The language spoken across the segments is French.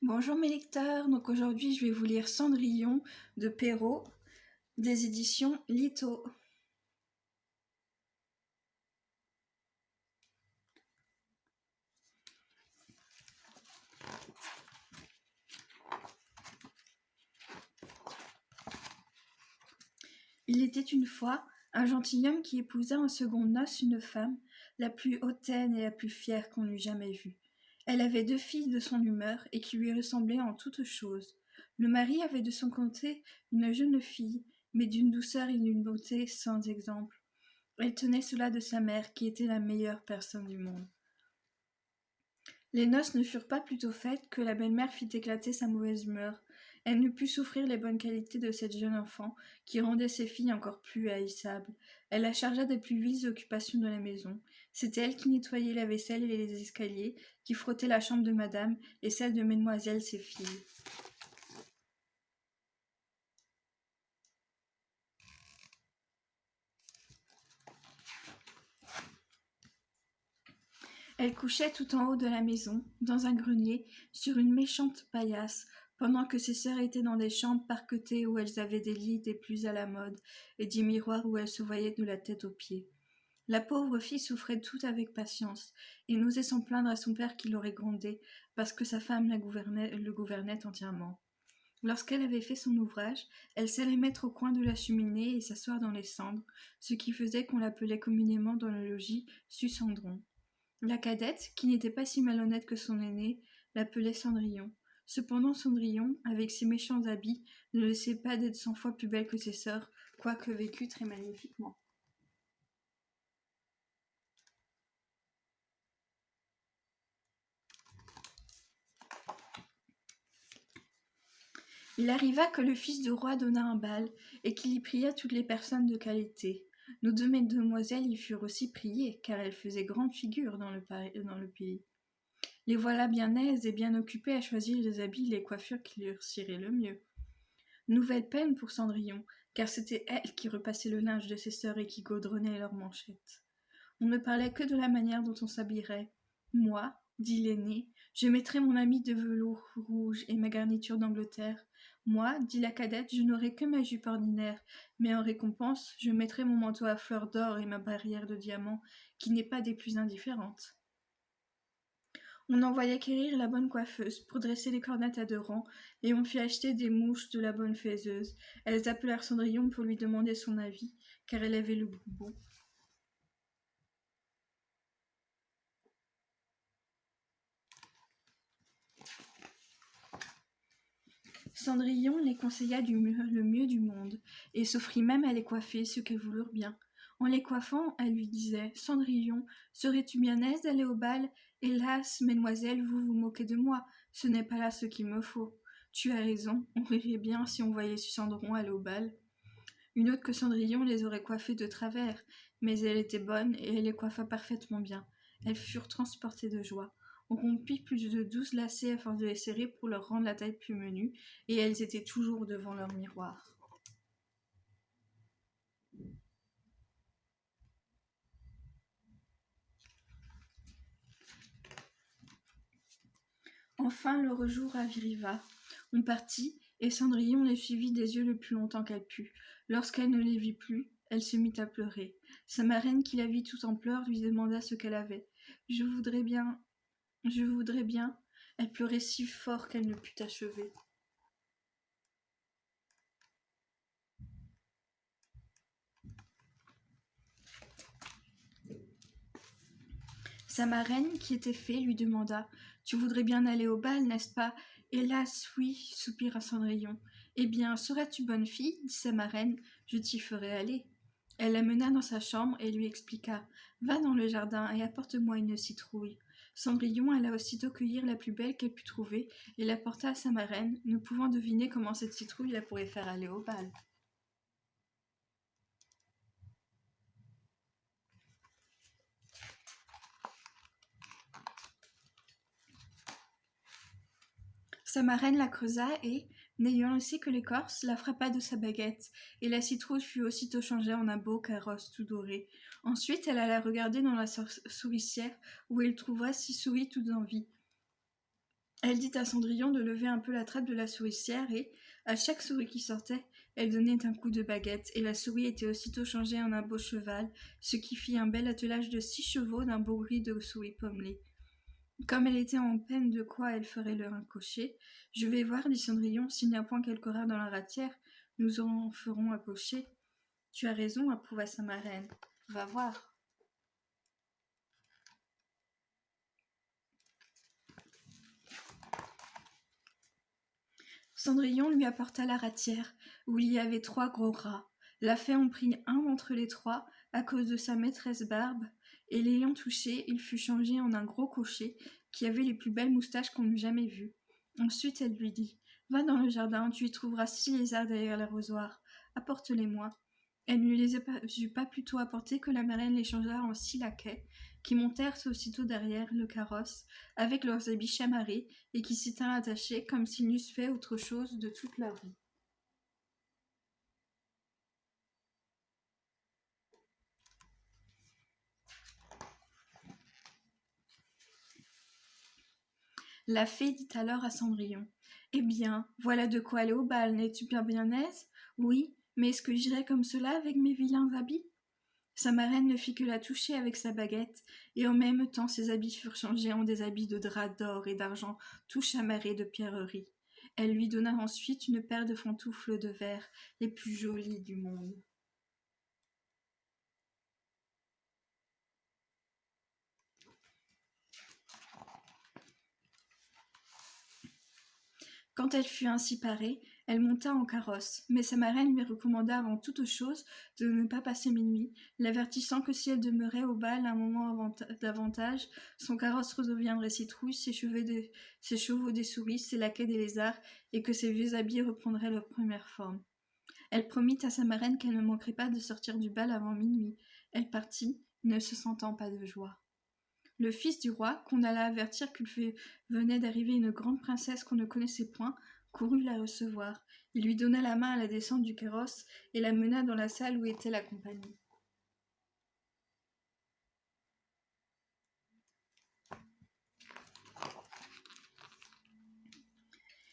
Bonjour mes lecteurs, donc aujourd'hui je vais vous lire Cendrillon de Perrault, des éditions Litho. Il était une fois un gentilhomme qui épousa en secondes noces une femme, la plus hautaine et la plus fière qu'on eût jamais vue. Elle avait 2 filles de son humeur et qui lui ressemblaient en toutes choses. Le mari avait de son côté une jeune fille, mais d'une douceur et d'une beauté sans exemple. Elle tenait cela de sa mère, qui était la meilleure personne du monde. Les noces ne furent pas plus tôt faites que la belle-mère fit éclater sa mauvaise humeur. Elle ne put souffrir les bonnes qualités de cette jeune enfant, qui rendait ses filles encore plus haïssables. Elle la chargea des plus viles occupations de la maison. C'était elle qui nettoyait la vaisselle et les escaliers, qui frottait la chambre de madame et celle de mesdemoiselles ses filles. Elle couchait tout en haut de la maison, dans un grenier, sur une méchante paillasse, pendant que ses sœurs étaient dans des chambres parquetées où elles avaient des lits des plus à la mode, et des miroirs où elles se voyaient de la tête aux pieds. La pauvre fille souffrait tout avec patience, et n'osait s'en plaindre à son père qui l'aurait grondée, parce que sa femme le gouvernait entièrement. Lorsqu'elle avait fait son ouvrage, elle s'allait mettre au coin de la cheminée et s'asseoir dans les cendres, ce qui faisait qu'on l'appelait communément dans le logis Sucendron. La cadette, qui n'était pas si malhonnête que son aînée, l'appelait Cendrillon. Cependant Cendrillon, avec ses méchants habits, ne laissait pas d'être 100 fois plus belle que ses sœurs, quoique vécue très magnifiquement. Il arriva que le fils du roi donna un bal, et qu'il y pria toutes les personnes de qualité. Nos 2 mesdemoiselles y furent aussi priées, car elles faisaient grande figure dans le pays. Les voilà bien aises et bien occupées à choisir les habits et les coiffures qui leur siraient le mieux. Nouvelle peine pour Cendrillon, car c'était elle qui repassait le linge de ses sœurs et qui gaudronnait leurs manchettes. On ne parlait que de la manière dont on s'habillerait. Moi, dit l'aînée, je mettrai mon habit de velours rouge et ma garniture d'Angleterre. Moi, dit la cadette, je n'aurai que ma jupe ordinaire, mais en récompense, je mettrai mon manteau à fleurs d'or et ma barrière de diamants, qui n'est pas des plus indifférentes. On envoya quérir la bonne coiffeuse pour dresser les cornettes à 2 rangs, et on fit acheter des mouches de la bonne faiseuse. Elles appelèrent Cendrillon pour lui demander son avis, car elle avait le goût bon. Cendrillon les conseilla le mieux du monde, et s'offrit même à les coiffer, ce qu'elles voulurent bien. En les coiffant, elle lui disait: Cendrillon, serais-tu bien aise d'aller au bal? Hélas, mesdemoiselles, vous vous moquez de moi, ce n'est pas là ce qu'il me faut. Tu as raison, on rirait bien si on voyait Cendrillon aller au bal. Une autre que Cendrillon les aurait coiffées de travers, mais elle était bonne et elle les coiffa parfaitement bien. Elles furent transportées de joie. On rompit plus de 12 lacets à force de les serrer pour leur rendre la taille plus menue, et elles étaient toujours devant leur miroir. Enfin l'heureux jour arriva. On partit, et Cendrillon les suivit des yeux le plus longtemps qu'elle put. Lorsqu'elle ne les vit plus, elle se mit à pleurer. Sa marraine, qui la vit tout en pleurs, lui demanda ce qu'elle avait. Je voudrais bien, je voudrais bien. Elle pleurait si fort qu'elle ne put achever. Sa marraine, qui était fée, lui demanda: Tu voudrais bien aller au bal, n'est-ce pas? Hélas, oui, soupira Cendrillon. Eh bien, seras-tu bonne fille? Dit sa marraine, je t'y ferai aller. Elle la mena dans sa chambre et lui expliqua: Va dans le jardin et apporte-moi une citrouille. Cendrillon alla aussitôt cueillir la plus belle qu'elle put trouver et l'apporta à sa marraine, ne pouvant deviner comment cette citrouille la pourrait faire aller au bal. Sa marraine la creusa et, n'ayant laissé que l'écorce, la frappa de sa baguette, et la citrouille fut aussitôt changée en un beau carrosse tout doré. Ensuite elle alla regarder dans la souricière, où elle trouva 6 souris toutes en vie. Elle dit à Cendrillon de lever un peu la trappe de la souricière et, à chaque souris qui sortait, elle donnait un coup de baguette, et la souris était aussitôt changée en un beau cheval, ce qui fit un bel attelage de 6 chevaux d'un beau gris de souris pommelées. Comme elle était en peine de quoi elle ferait leur un cocher, je vais voir, dit Cendrillon, s'il n'y a point quelque rare dans la ratière, nous en ferons un cocher. Tu as raison, approuva sa marraine. Va voir. Cendrillon lui apporta la ratière, où il y avait 3 gros rats. La fée en prit un d'entre les 3, à cause de sa maîtresse Barbe, et l'ayant touché, il fut changé en un gros cocher, qui avait les plus belles moustaches qu'on eût jamais vues. Ensuite elle lui dit « Va dans le jardin, tu y trouveras 6 lézards derrière l'arrosoir. Apporte-les-moi. » Elle ne les eut pas plus tôt apportés que la marraine les changea en 6 laquais, qui montèrent aussitôt derrière le carrosse, avec leurs habits chamarrés, et qui s'y tinrent attachés comme s'ils n'eussent fait autre chose de toute leur vie. La fée dit alors à Cendrillon : « Eh bien, voilà de quoi aller au bal, n'es-tu bien aise ? Oui, mais est-ce que j'irai comme cela avec mes vilains habits ?» Sa marraine ne fit que la toucher avec sa baguette, et en même temps ses habits furent changés en des habits de drap d'or et d'argent, tout chamarrés de pierreries. Elle lui donna ensuite une paire de pantoufles de verre, les plus jolies du monde. Quand elle fut ainsi parée, elle monta en carrosse, mais sa marraine lui recommanda avant toute chose de ne pas passer minuit, l'avertissant que si elle demeurait au bal un moment davantage, son carrosse redeviendrait citrouille, ses chevaux des souris, ses laquais des lézards, et que ses vieux habits reprendraient leur première forme. Elle promit à sa marraine qu'elle ne manquerait pas de sortir du bal avant minuit. Elle partit, ne se sentant pas de joie. Le fils du roi, qu'on alla avertir qu'il venait d'arriver une grande princesse qu'on ne connaissait point, courut la recevoir. Il lui donna la main à la descente du carrosse et la mena dans la salle où était la compagnie.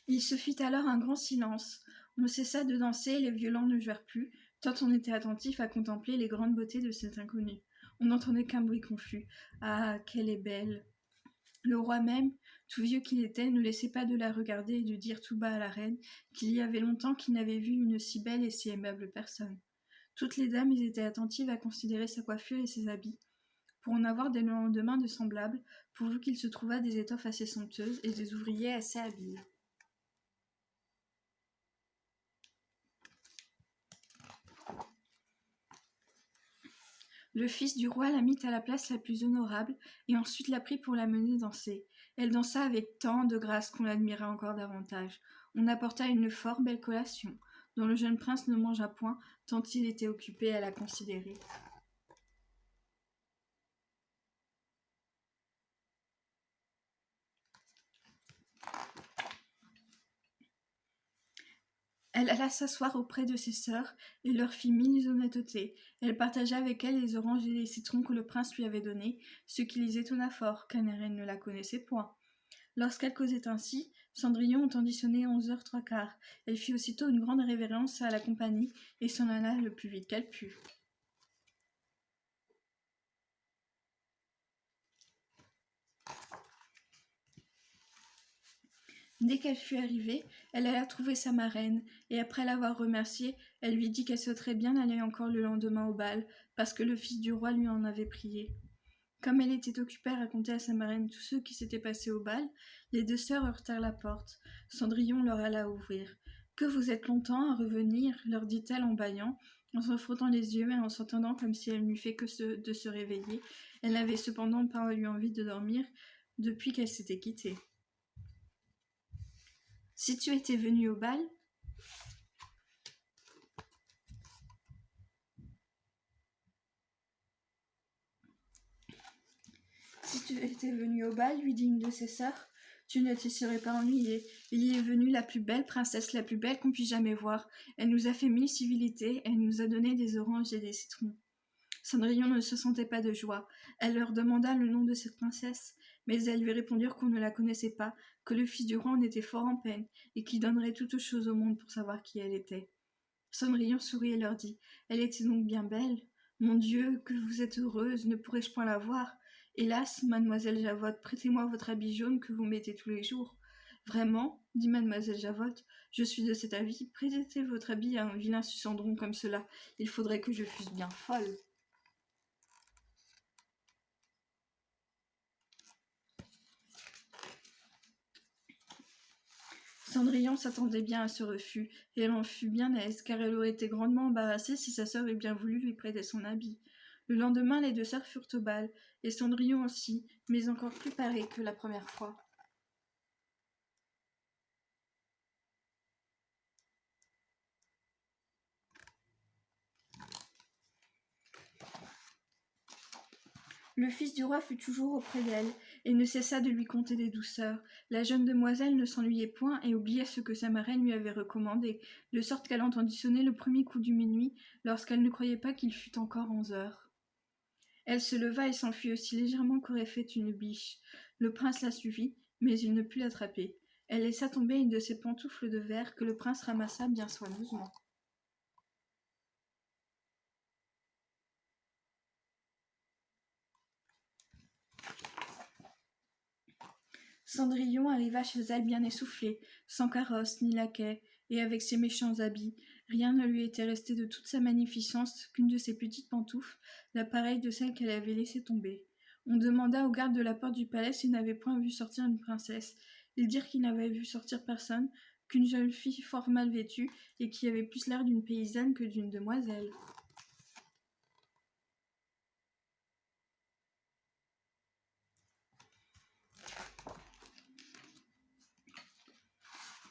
Il se fit alors un grand silence. On cessa de danser et les violons ne jouèrent plus, tant on était attentif à contempler les grandes beautés de cette inconnue. On n'entendait qu'un bruit confus. Ah, qu'elle est belle! Le roi même, tout vieux qu'il était, ne laissait pas de la regarder et de dire tout bas à la reine qu'il y avait longtemps qu'il n'avait vu une si belle et si aimable personne. Toutes les dames étaient attentives à considérer sa coiffure et ses habits, pour en avoir des lendemains de semblables, pourvu qu'il se trouvât des étoffes assez somptueuses et des ouvriers assez habiles. Le fils du roi la mit à la place la plus honorable, et ensuite la prit pour la mener danser. Elle dansa avec tant de grâce qu'on l'admira encore davantage. On apporta une fort belle collation, dont le jeune prince ne mangea point, tant il était occupé à la considérer. Elle alla s'asseoir auprès de ses sœurs et leur fit mille honnêtetés. Elle partagea avec elles les oranges et les citrons que le prince lui avait donnés, ce qui les étonna fort, car elle ne la connaissait point. Lorsqu'elle causait ainsi, Cendrillon entendit sonner 11h03. Elle fit aussitôt une grande révérence à la compagnie et s'en alla le plus vite qu'elle put. Dès qu'elle fut arrivée, elle alla trouver sa marraine, et après l'avoir remerciée, elle lui dit qu'elle souhaiterait bien aller encore le lendemain au bal, parce que le fils du roi lui en avait prié. Comme elle était occupée à raconter à sa marraine tout ce qui s'était passé au bal, les 2 sœurs heurtèrent la porte. Cendrillon leur alla ouvrir. « Que vous êtes longtemps à revenir ?» leur dit-elle en bâillant, en se frottant les yeux et en s'entendant comme si elle n'eût fait que de se réveiller. Elle n'avait cependant pas eu envie de dormir depuis qu'elle s'était quittée. « Si tu étais venue au bal, lui dit une de ses sœurs, tu ne t'y serais pas ennuyée. Il y est venue la plus belle princesse, la plus belle qu'on puisse jamais voir. Elle nous a fait 1000 civilités, elle nous a donné des oranges et des citrons. » Cendrillon ne se sentait pas de joie. Elle leur demanda le nom de cette princesse. Mais elles lui répondirent qu'on ne la connaissait pas, que le fils du roi en était fort en peine, et qu'il donnerait toute chose au monde pour savoir qui elle était. Cendrillon sourit et leur dit « Elle était donc bien belle. Mon Dieu, que vous êtes heureuse, ne pourrais-je point la voir? Hélas, mademoiselle Javotte, prêtez-moi votre habit jaune que vous mettez tous les jours. » Vraiment, dit mademoiselle Javotte, je suis de cet avis, prêtez votre habit à un vilain sucendron comme cela. Il faudrait que je fusse bien folle. Cendrillon s'attendait bien à ce refus, et elle en fut bien aise, car elle aurait été grandement embarrassée si sa sœur eût bien voulu lui prêter son habit. Le lendemain, les deux sœurs furent au bal, et Cendrillon aussi, mais encore plus parée que la première fois. Le fils du roi fut toujours auprès d'elle, et ne cessa de lui conter des douceurs. La jeune demoiselle ne s'ennuyait point et oubliait ce que sa marraine lui avait recommandé, de sorte qu'elle entendit sonner le premier coup du minuit, lorsqu'elle ne croyait pas qu'il fût encore 11 heures. Elle se leva et s'enfuit aussi légèrement qu'aurait fait une biche. Le prince la suivit, mais il ne put l'attraper. Elle laissa tomber une de ses pantoufles de verre que le prince ramassa bien soigneusement. Cendrillon arriva chez elle bien essoufflée, sans carrosse ni laquais, et avec ses méchants habits. Rien ne lui était resté de toute sa magnificence qu'une de ses petites pantoufles, la pareille de celle qu'elle avait laissée tomber. On demanda aux gardes de la porte du palais s'ils n'avaient point vu sortir une princesse. Ils dirent qu'ils n'avaient vu sortir personne, qu'une jeune fille fort mal vêtue, et qui avait plus l'air d'une paysanne que d'une demoiselle.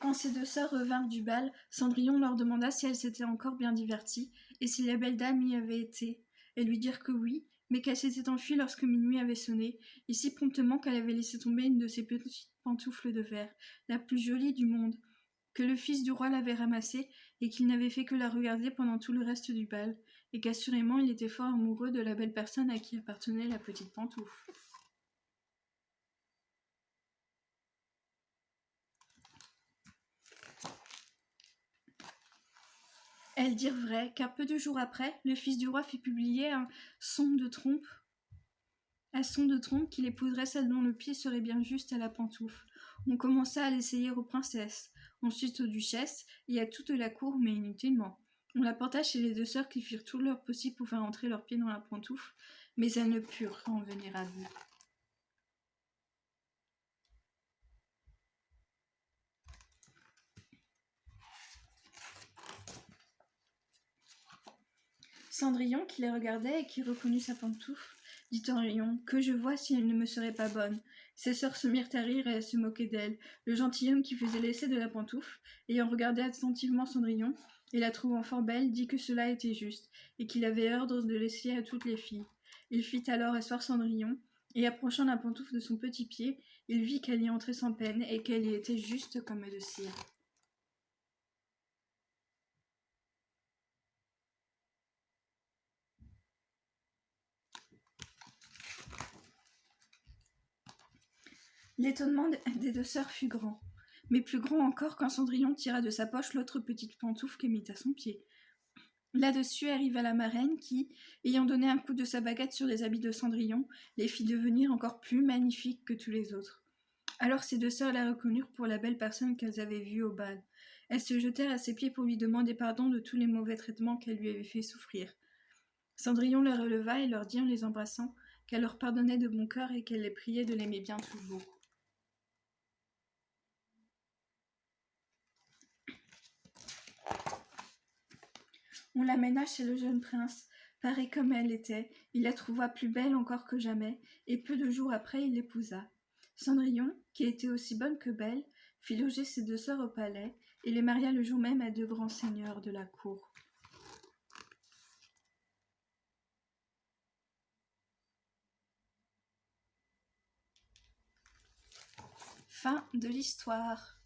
Quand ces deux sœurs revinrent du bal, Cendrillon leur demanda si elles s'étaient encore bien diverties, et si la belle dame y avait été. Elles lui dirent que oui, mais qu'elle s'était enfuie lorsque minuit avait sonné, et si promptement qu'elle avait laissé tomber une de ses petites pantoufles de verre, la plus jolie du monde, que le fils du roi l'avait ramassée, et qu'il n'avait fait que la regarder pendant tout le reste du bal, et qu'assurément il était fort amoureux de la belle personne à qui appartenait la petite pantoufle. Elles dirent vrai, car peu de jours après, le fils du roi fit publier un son de trompe qu'il épouserait celle dont le pied serait bien juste à la pantoufle. On commença à l'essayer aux princesses, ensuite aux duchesses et à toute la cour, mais inutilement. On la porta chez les deux sœurs qui firent tout leur possible pour faire entrer leurs pieds dans la pantoufle, mais elles ne purent en venir à bout. Cendrillon, qui les regardait et qui reconnut sa pantoufle, dit en riant « Que je vois si elle ne me serait pas bonne !» Ses sœurs se mirent à rire et à se moquer d'elle. Le gentilhomme qui faisait l'essai de la pantoufle, ayant regardé attentivement Cendrillon, et la trouvant fort belle, dit que cela était juste, et qu'il avait ordre de l'essayer à toutes les filles. Il fit alors asseoir Cendrillon, et approchant la pantoufle de son petit pied, il vit qu'elle y entrait sans peine, et qu'elle y était juste comme de cire. L'étonnement des deux sœurs fut grand, mais plus grand encore quand Cendrillon tira de sa poche l'autre petite pantoufle qu'elle mit à son pied. Là-dessus arriva la marraine qui, ayant donné un coup de sa baguette sur les habits de Cendrillon, les fit devenir encore plus magnifiques que tous les autres. Alors ces deux sœurs la reconnurent pour la belle personne qu'elles avaient vue au bal. Elles se jetèrent à ses pieds pour lui demander pardon de tous les mauvais traitements qu'elle lui avait fait souffrir. Cendrillon les releva et leur dit en les embrassant qu'elle leur pardonnait de bon cœur et qu'elle les priait de l'aimer bien toujours. On l'amena chez le jeune prince. Parée comme elle était, il la trouva plus belle encore que jamais, et peu de jours après il l'épousa. Cendrillon, qui était aussi bonne que belle, fit loger ses deux sœurs au palais, et les maria le jour même à deux grands seigneurs de la cour. Fin de l'histoire.